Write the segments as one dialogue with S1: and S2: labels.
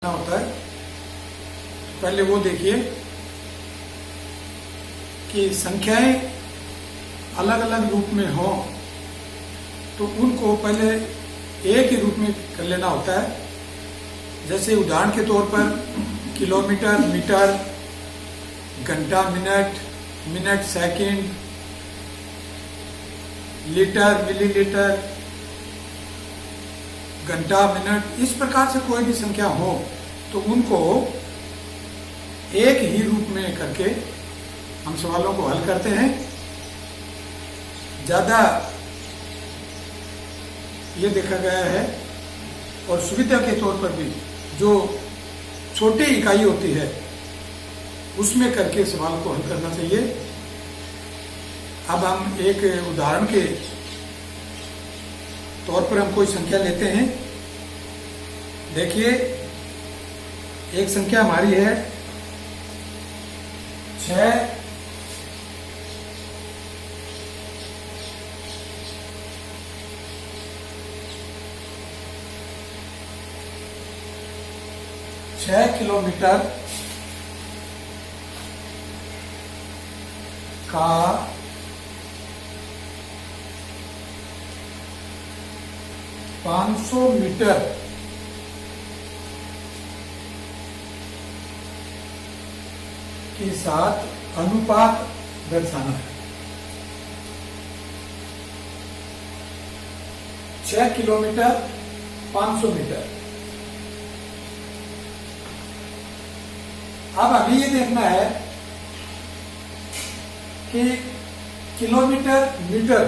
S1: होता है। पहले वो देखिए कि संख्याएं अलग अलग रूप में हो तो उनको पहले एक ही रूप में कर लेना होता है। जैसे उदाहरण के तौर पर किलोमीटर, मीटर, घंटा, minute, minute second, litre, millilitre, घंटा, मिनट, इस प्रकार से कोई भी संख्या हो तो उनको एक ही रूप में करके हम सवालों को हल करते हैं। ज्यादा ये देखा गया है और सुविधा के तौर पर भी जो छोटी इकाई होती है उसमें करके सवाल को हल करना चाहिए। अब हम एक उदाहरण के तौर पर हम कोई संख्या लेते हैं। देखिए, एक संख्या हमारी है 6 किलोमीटर का 500 मीटर के साथ अनुपात दर्शाना है। 6 किलोमीटर 500 मीटर। अब अभी ये देखना है कि किलोमीटर मीटर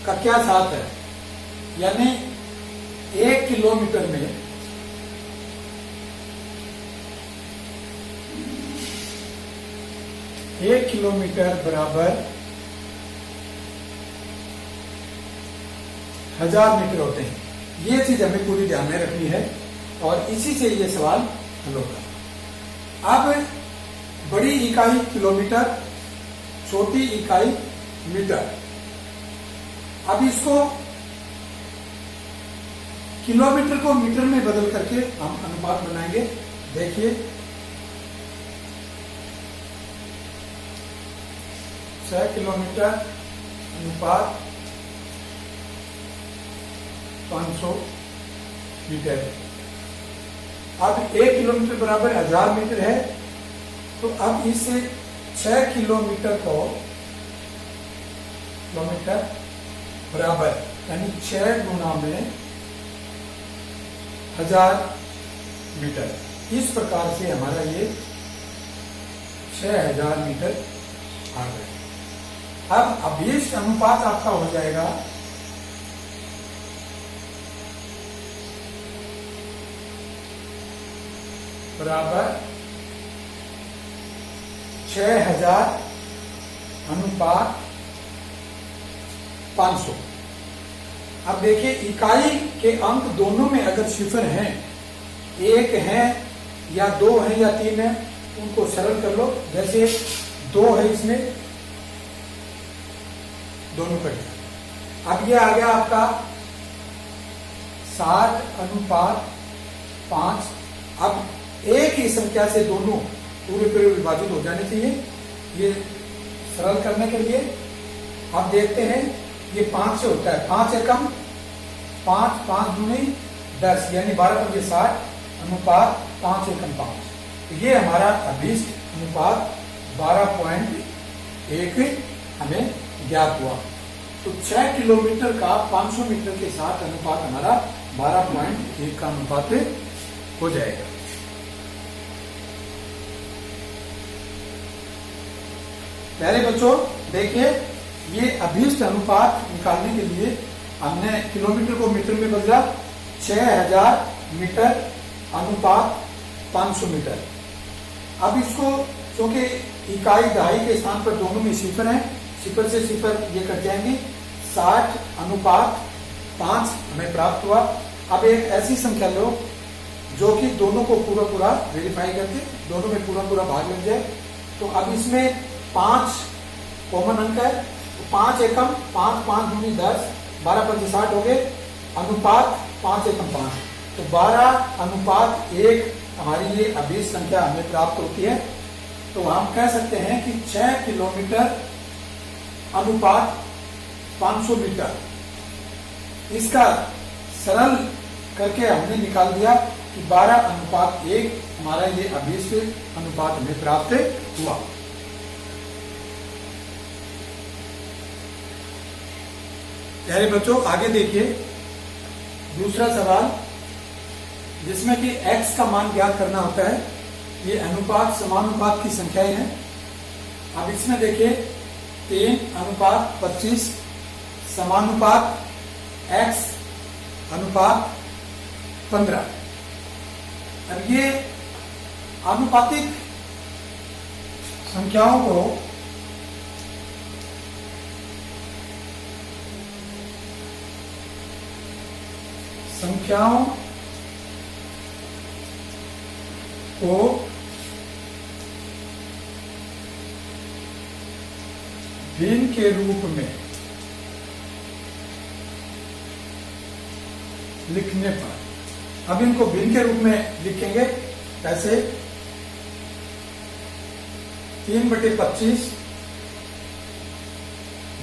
S1: का क्या साथ है, यानी 1 किलोमीटर में 1 किलोमीटर बराबर 1000 मीटर होते हैं। ये चीज हमें पूरी ध्यान में रखनी है और इसी से ये सवाल हल होगा। अब बड़ी इकाई किलोमीटर, छोटी इकाई मीटर। अब इसको किलोमीटर को मीटर में बदल करके हम अनुपात बनाएंगे। देखिए, 6 किलोमीटर अनुपात 500 मीटर। अब 1 किलोमीटर बराबर 1000 मीटर है, तो अब इस 6 किलोमीटर को किलोमीटर बराबर यानी 6 गुना में 1000 मीटर। इस प्रकार से हमारा ये 6000 मीटर आ गया। अब अभीष्ट अनुपात आपका हो जाएगा बराबर 6000 अनुपात 500। अब देखिए, इकाई के अंक दोनों में अगर सिफर हैं, 1 है या 2 है या 3 है, उनको सरल कर लो। जैसे 2 है, इसमें दोनों कट गया। अब ये आ गया आपका 60 अनुपात 5। अब एक ही संख्या से दोनों पूरे विभाजित हो जाने चाहिए। ये सरल करने के लिए आप देखते हैं, ये 5 से होता है। 5 एकम 5, 5 दूनी 10, यानी 12 पंजे 60 अनुपात 5 एकम 5। तो ये हमारा अभीष्ट अनुपात 12.1 हमें ज्ञात हुआ। तो 6 किलोमीटर का 500 मीटर के साथ अनुपात हमारा 12.1 का अनुपात हो जाएगा। प्यारे बच्चों, देखिए, ये अभीष्ट अनुपात निकालने के लिए हमने किलोमीटर को मीटर में बदला। 6000 मीटर अनुपात 500 मीटर। अब इसको, क्योंकि इकाई दहाई के स्थान पर दोनों में सिफर है, सिफर से सिफर ये कट जाएंगे। 60 अनुपात 5 हमें प्राप्त हुआ। अब एक ऐसी संख्या लो जो कि दोनों को पूरा वेरीफाई करके दोनों में पूरा भाग लग जाए। तो अब इसमें 5 कॉमन अंक है, तो 5 एकम 5, 5 दूनी 10, 12 पंजे 60 हो गए। अनुपात 5 एकम 5, तो 12 अनुपात 1 हमारी ये अभीष्ट संख्या हमें प्राप्त होती है, तो हम कह सकते हैं कि 6 किलोमीटर अनुपात 500 मीटर। इसका सरल करके हमने निकाल दिया कि 12:1 हमारा ये अभीष्ट अनुपात हमें प्राप्त हुआ। प्यारे बच्चों, आगे देखिए दूसरा सवाल, जिसमें कि x का मान ज्ञात करना होता है। ये अनुपात समानुपात की संख्याएं हैं। अब इसमें देखिए 3:25 समानुपात x अनुपात 15। अब ये आनुपातिक संख्याओं को भिन्न के रूप में लिखने पर, अब इनको भिन्न के रूप में लिखेंगे कैसे? 3/25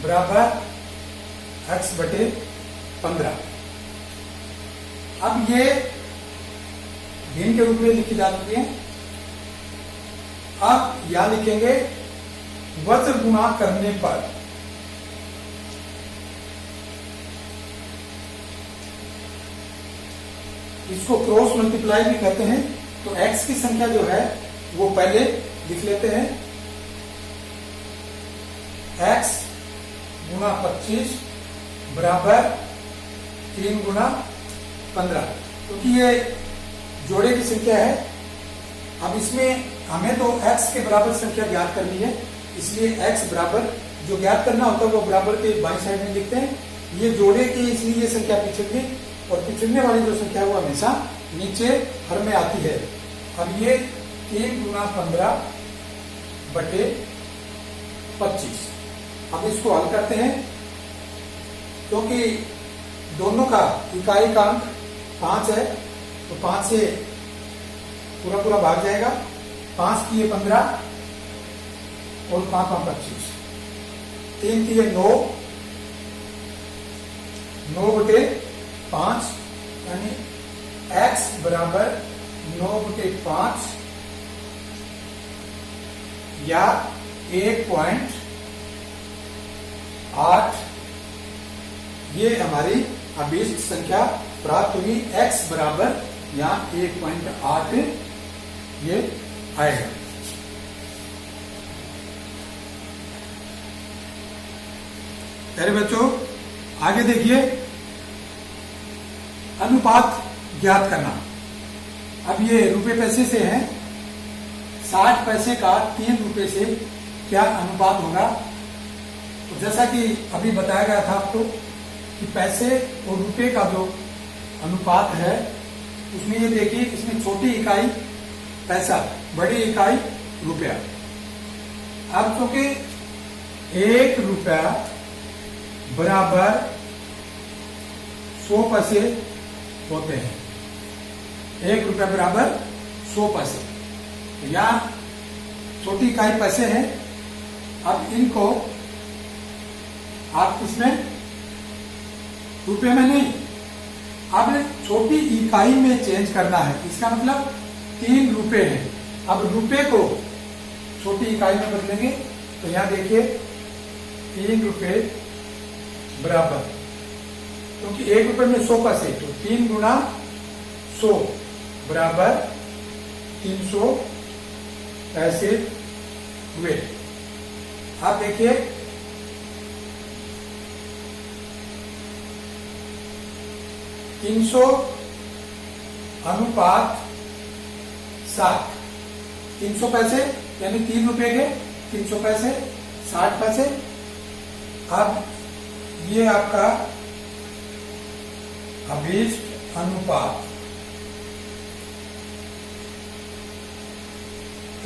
S1: बराबर x/15। अब ये भिन्न के रूप में लिखी जा चुकी है। अब यहां लिखेंगे वज्र गुणा करने पर, इसको क्रॉस मल्टीप्लाई भी कहते हैं। तो x की संख्या जो है वो पहले लिख लेते हैं, x गुणा 25 बराबर 3×15, क्योंकि ये जोड़े की संख्या है। अब इसमें हमें तो x के बराबर संख्या ज्ञात करनी है, इसलिए x बराबर जो ज्ञात करना होता है वो बराबर के बाईं साइड में लिखते हैं। ये जोड़े की, इसलिए ये संख्या पिछड़नी, और पिछड़ने वाली जो संख्या है वो हमेशा नीचे हर में आती है। अब ये 3×15/25। अब इसको हल करते हैं, क्योंकि दोनों का इकाई का अंक 5 है, तो 5 से पूरा पूरा भाग जाएगा। 5 की 15 और 5×25, 3 की 9, 9/5, यानी x बराबर 9/5 या 1.8, ये हमारी अभीष्ट संख्या प्राप्त हुई। x बराबर यहाँ 1.8 ये आएगा। प्यारे बच्चों, आगे देखिए अनुपात ज्ञात करना। अब ये रुपए पैसे से है, 60 पैसे का 3 रुपए से क्या अनुपात होगा? तो जैसा कि अभी बताया गया था आपको कि पैसे और रुपए का जो अनुपात है, उसमें ये देखिए, इसमें छोटी इकाई पैसा, बड़ी इकाई रुपया। अब क्योंकि 1 रुपया बराबर 100 पैसे होते हैं, 1 रुपया बराबर 100 पैसे, तो यहाँ छोटी इकाई पैसे हैं। अब इनको आप इसमें रुपये में नहीं, अब छोटी इकाई में चेंज करना है। इसका मतलब 3 रुपये है। अब रुपये को छोटी इकाई में बदलेंगे, तो यहां देखिए 3 रुपये बराबर, क्योंकि 1 रुपये में 100 पैसे, तो 3×100 बराबर 300 पैसे हुए। आप देखिए 300 अनुपात 7, 300 पैसे यानी 3 रुपए के 300 पैसे 60 पैसे। अब ये आपका अभीष्ट अनुपात,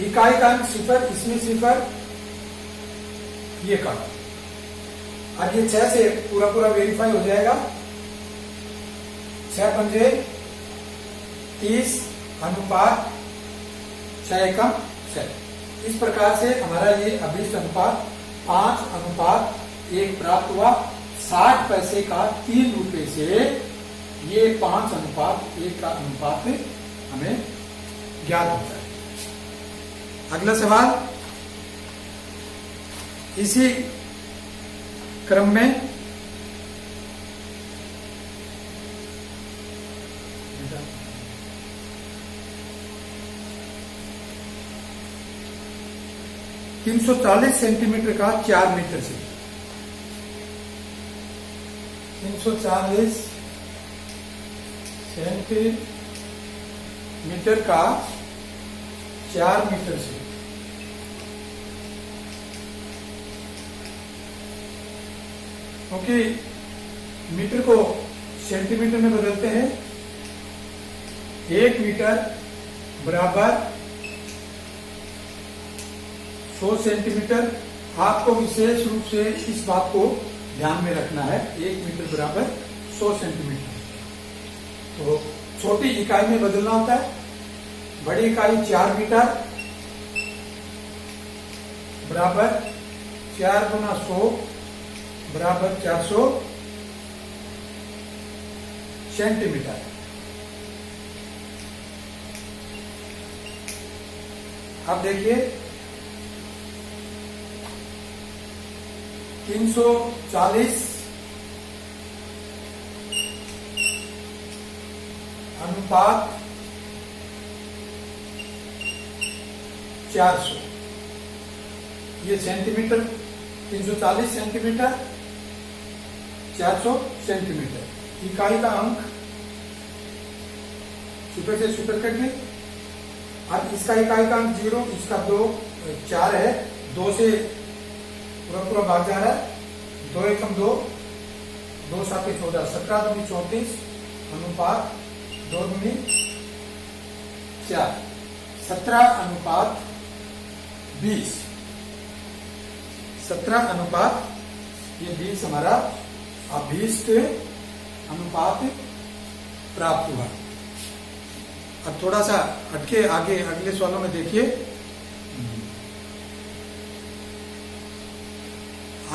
S1: इकाई का अंक 0, इसमें 0, ये कम। अब ये 6 से पूरा पूरा वेरीफाई हो जाएगा। 6×5 = 30 अनुपात 6 एकम 6। इस प्रकार से हमारा ये अभिष्ट अनुपात 5:1 प्राप्त हुआ। 60 पैसे का 3 रुपए से ये 5:1 का अनुपात हमें ज्ञात होता है। अगला सवाल इसी क्रम में 340 सेंटीमीटर का 4 मीटर से 340 सेंटीमीटर का 4 मीटर से क्योंकि मीटर को सेंटीमीटर में बदलते हैं। 1 मीटर बराबर 100 सेंटीमीटर। आपको विशेष रूप से इस बात को ध्यान में रखना है। 1 मीटर बराबर 100 सेंटीमीटर। तो छोटी इकाई में बदलना होता है। बड़ी इकाई 4 मीटर बराबर 4 गुना 100 बराबर 400 सेंटीमीटर। अब देखिए 340 अनुपात 400 ये सेंटीमीटर। 340 centimetre 400 centimetre. इकाई का अंक सुपर से सुपर करके। अब इसका इकाई का अंक 0, इसका 2 4 है। 2 से पूरा पूरा भाग जा रहा है। 2 एकम 2, 2 7 14, 17 दूनी 34 अनुपात 2 दूनी 4, 17:20। 17:20 ये 20 हमारा अभीष्ट अनुपात प्राप्त हुआ। अब थोड़ा सा हटके आगे अगले सवालों में देखिए।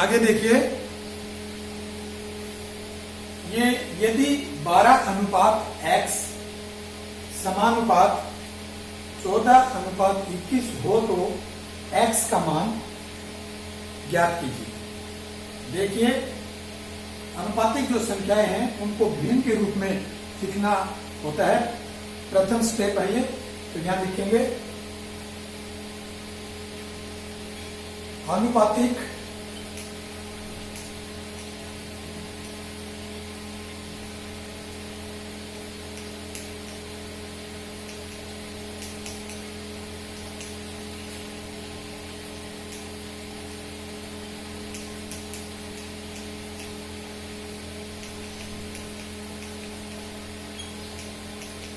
S1: आगे देखिए ये यदि 12:x समानुपात 14:21 हो तो x का मान ज्ञात कीजिए। देखिए अनुपातिक जो संख्याएं हैं उनको भिन्न के रूप में लिखना होता है। प्रथम स्टेप है ये, तो यहां लिखेंगे अनुपातिक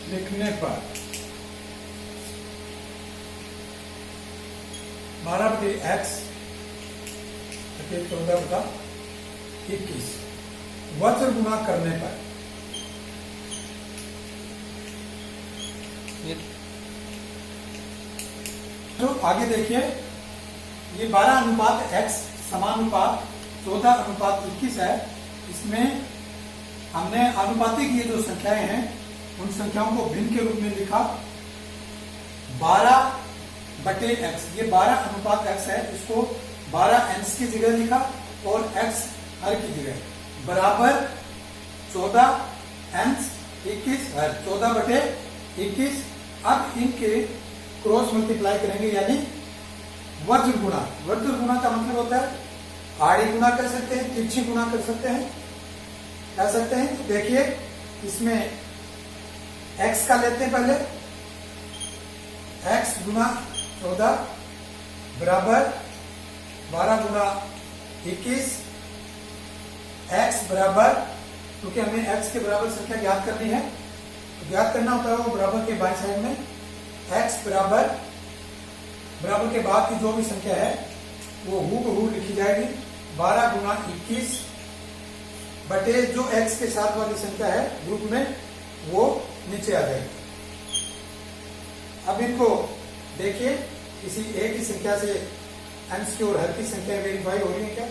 S1: लिखने पर 12/x 14/21 वज्र गुणा करने पर तो आगे देखिए ये 12:x समानुपात 14:21 है। इसमें हमने अनुपातिक ये जो संख्याएं हैं उन संख्याओं को भिन्न के रूप में लिखा। 12/x ये 12:x है। इसको 12 अंश की जगह लिखा और x हर की जगह बराबर 14 अंश 21 हर 14/21। अब इनके क्रॉस मल्टीप्लाई करेंगे यानी वज्र गुणा। वज्र गुणा का मतलब होता है आड़ी गुणा कर सकते हैं, तिरछी गुणा कर सकते हैं, कह सकते हैं। देखिए इसमें x का लेते हैं पहले। x गुना 14 बराबर 12 गुना 21। x बराबर क्योंकि हमें x के बराबर संख्या ज्ञात करनी है तो ज्ञात करना होता है वो बराबर के बाएं साइड में। x बराबर के बाद की जो भी संख्या है वो हूबहू लिखी जाएगी। 12 गुना 21 बटे जो x के साथ वाली संख्या है ग्रुप में वो नीचे आ जाएगी। अब इनको देखिए किसी एक ही संख्या से अंश की और हर की संख्या वेरीफाई हो रही है क्या।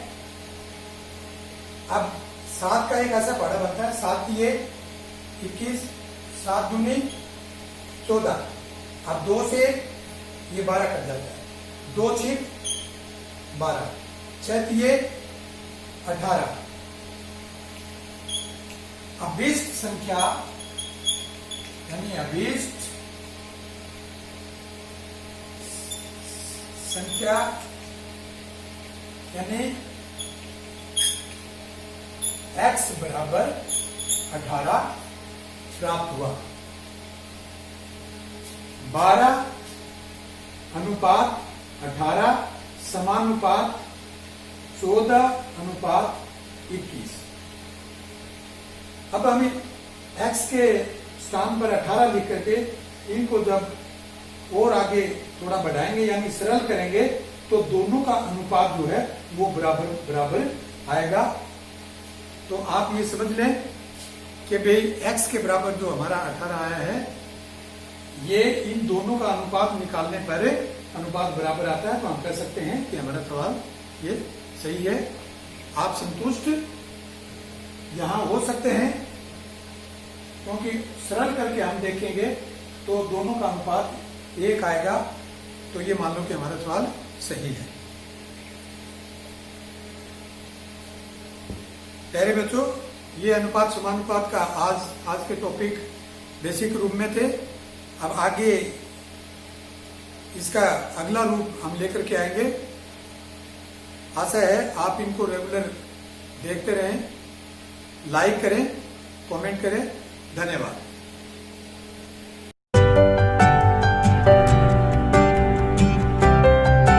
S1: अब 7 का एक ऐसा पढ़ा बनता है, 7 ये 21, 7 दूनी 14। अब 2 से ये 12 कट जाता है, 2 6 12, 6 ये 18। अभीष्ट संख्या यानी अभीष्ट संख्या यानी x बराबर 18 प्राप्त हुआ। 12 अनुपात 18 समानुपात 14 अनुपात 21। अब हम x के स्थान पर 18 लिख करके इनको जब और आगे थोड़ा बढ़ाएंगे यानी सरल करेंगे तो दोनों का अनुपात जो है वो बराबर बराबर आएगा। तो आप ये समझ लें कि भाई x के बराबर जो हमारा 18 आया है, ये इन दोनों का अनुपात निकालने पर अनुपात बराबर आता है। तो हम कह सकते हैं कि हमारा सवाल ये सही है। आप संतुष्ट यहां हो सकते हैं, क्योंकि सरल करके हम देखेंगे तो दोनों का अनुपात 1 आएगा। तो ये मान लो कि हमारा सवाल सही है। प्यारे बच्चों, ये अनुपात समानुपात का आज के टॉपिक बेसिक रूप में थे। अब आगे इसका अगला रूप हम लेकर के आएंगे। आशा है आप इनको रेगुलर देखते रहें, लाइक करें, कमेंट करें। धन्यवाद।